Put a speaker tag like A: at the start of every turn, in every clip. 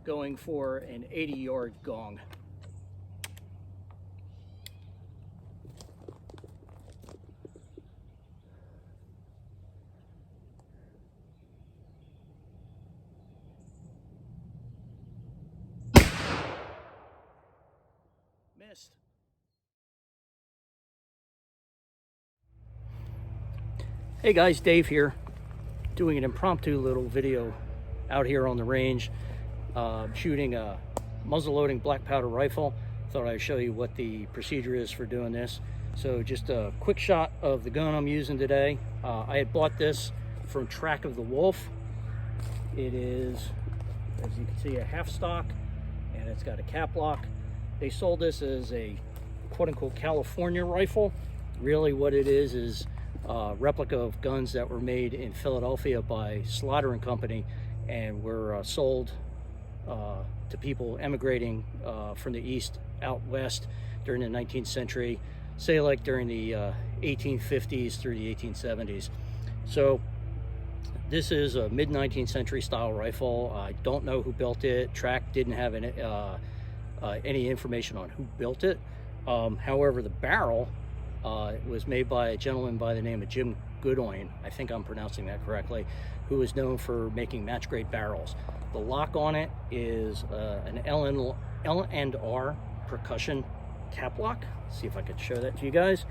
A: going for an 80-yard gong. Missed. Hey guys, Dave here, doing an impromptu little video out here on the range, shooting a muzzleloading black powder rifle. Thought I'd show you what the procedure is for doing this. So just a quick shot of the gun I'm using today. I had bought this from Track of the Wolf. It is, as you can see, a half stock, and it's got a cap lock. They sold this as a quote-unquote California rifle. Really what it is a replica of guns that were made in Philadelphia by Slaughter and Company and were sold to people emigrating from the east out west during the 19th century, say like during the 1850s through the 1870s. So this is a mid-19th century style rifle. I don't know who built it. Track didn't have any information on who built it. However, the barrel was made by a gentleman by the name of Jim Goodoien, I think I'm pronouncing that correctly, who is known for making match-grade barrels. The lock on it is an L&R percussion cap lock. See if I could show that to you guys.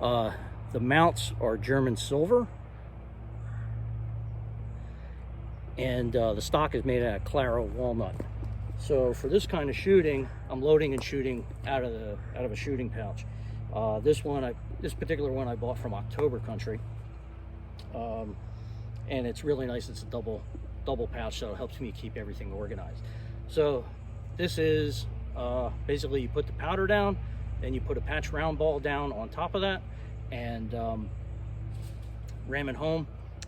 A: The mounts are German silver, and the stock is made out of claro walnut. So for this kind of shooting, I'm loading and shooting out of a shooting pouch. This particular one I bought from October Country, and it's really nice. It's a double pouch, so it helps me keep everything organized. So this is basically, you put the powder down, then you put a patch round ball down on top of that, and ram it home,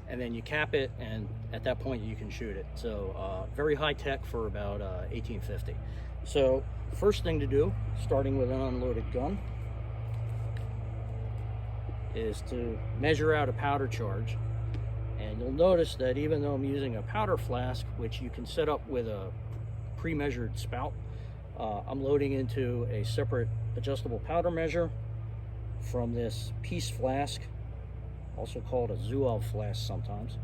A: and then you cap it, and at that point you can shoot it. So very high tech for about 1850. So first thing to do, starting with an unloaded gun, is to measure out a powder charge. And you'll notice that even though I'm using a powder flask, which you can set up with a pre-measured spout, I'm loading into a separate adjustable powder measure from this piece flask, also called a Zouave flask sometimes.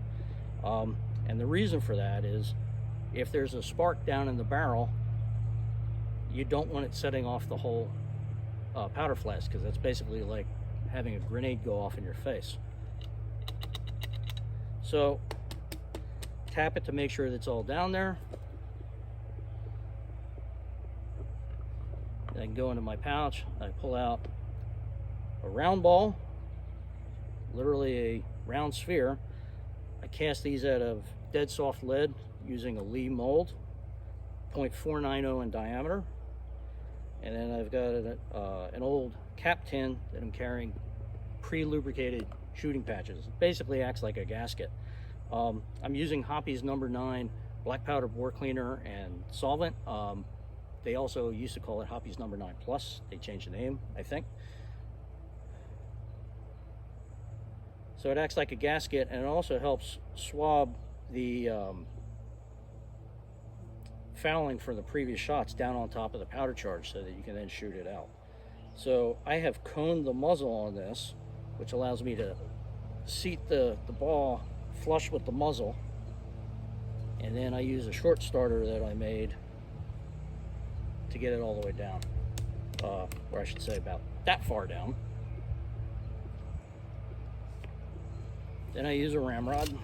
A: And the reason for that is, if there's a spark down in the barrel, you don't want it setting off the whole powder flask, because that's basically like having a grenade go off in your face. So tap it to make sure that's all down there. Then I can go into my pouch. I pull out a round ball, literally a round sphere. I cast these out of dead soft lead using a Lee mold, 0.490 in diameter. And then I've got an old cap tin that I'm carrying pre-lubricated shooting patches. It basically acts like a gasket. I'm using Hoppy's No. 9 black powder bore cleaner and solvent. They also used to call it Hoppy's No. 9 Plus. They changed the name, I think. So it acts like a gasket, and it also helps swab the fouling from the previous shots down on top of the powder charge so that you can then shoot it out. So I have coned the muzzle on this, which allows me to seat the ball flush with the muzzle, and then I use a short starter that I made to get it all the way down, or I should say about that far down. Then I use a ramrod.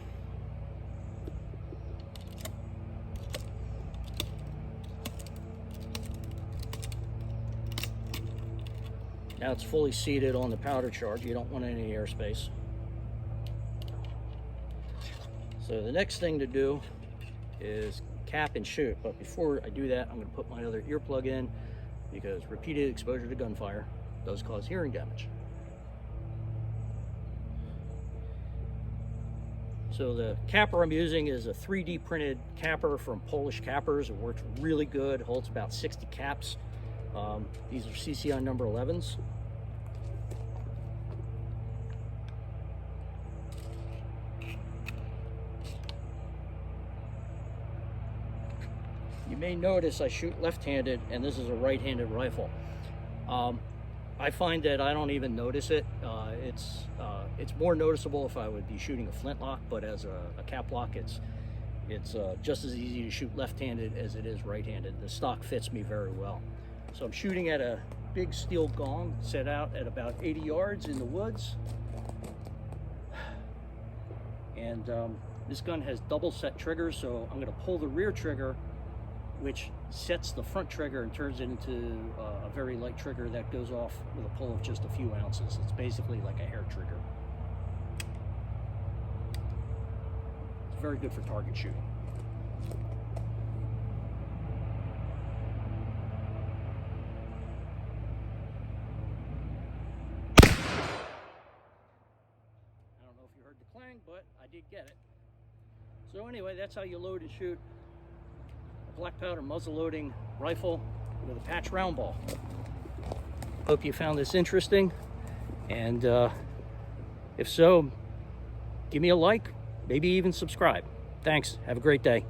A: Now it's fully seated on the powder charge. You don't want any airspace. So the next thing to do is cap and shoot. But before I do that, I'm going to put my other earplug in, because repeated exposure to gunfire does cause hearing damage. So the capper I'm using is a 3D printed capper from Polish Cappers. It works really good, holds about 60 caps. These are CCI No. 11s. you may notice I shoot left-handed, and this is a right-handed rifle. I find that I don't even notice it. It's more noticeable if I would be shooting a flintlock, but as a cap lock, it's just as easy to shoot left-handed as it is right-handed. The stock fits me very well. So I'm shooting at a big steel gong set out at about 80 yards in the woods. And this gun has double set triggers, so I'm going to pull the rear trigger, which sets the front trigger and turns it into a very light trigger that goes off with a pull of just a few ounces. It's basically like a hair trigger. It's very good for target shooting. I don't know if you heard the clang, but I did get it. So anyway, that's how you load and shoot a black powder muzzle loading rifle with a patch round ball. Hope you found this interesting, and if so, give me a like, maybe even subscribe. Thanks. Have a great day.